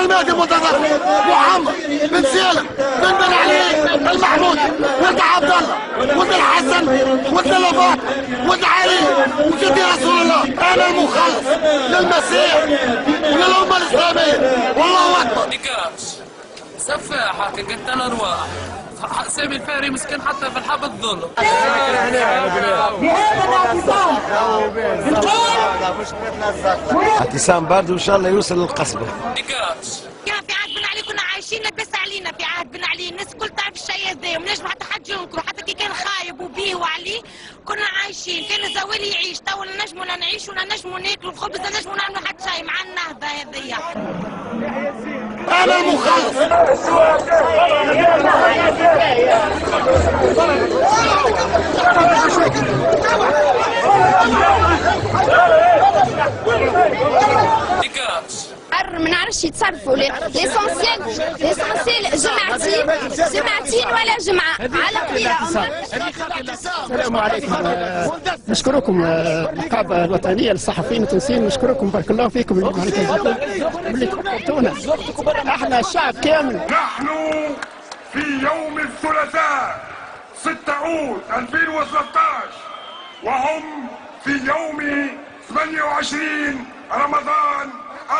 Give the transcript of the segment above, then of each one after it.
المهدي المنتظر محمد بن سالم بن علي المحمود ولد عبد الله ولد الحسن ولد الفاطمه ولد علي وجدي رسول الله. انا المخلص للمسيح وللامه الاسلاميه. والله اكبر. نكاش سفاحه قتل ارواح سامي الفاري مسكين حتى في الحب الظلم. اعتصام برضه ان شاء الله يوصل للقصبه. نكاش كان في عهد بن علي كنا عايشين لبس علينا في عهد بن علي. الناس الكل تعرف الشيء هذا ومنجم حتى حد ينكر حتى كي كان خايب وبيه وعلي كنا عايشين. كان الزوالي يعيش تو نجموا نعيش ولا نجموا ناكلوا الخبز لا نجموا نعملوا حتى شيء مع النهضه هذيا. انا المخلص. ما نعرفش يتصرفوا ليسونسيال جمعتين ولا جمعه على قليله. السلام عليكم. نشكركم النقابه الوطنيه للصحفيين التونسيين. نشكركم بارك الله فيكم اللي كنتونا احنا الشعب كامل. نحن في يوم الثلاثاء 6 أوت 2013 وهم في يوم 28 رمضان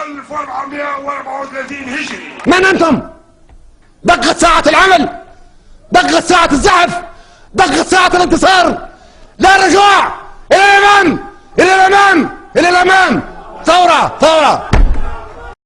1434 هجري. من انتم؟ دقت ساعة العمل، دقت ساعة الزحف، دقت ساعة الانتصار. لا رجوع، الى الامام، الى الامام، الى الامام. ثورة ثورة.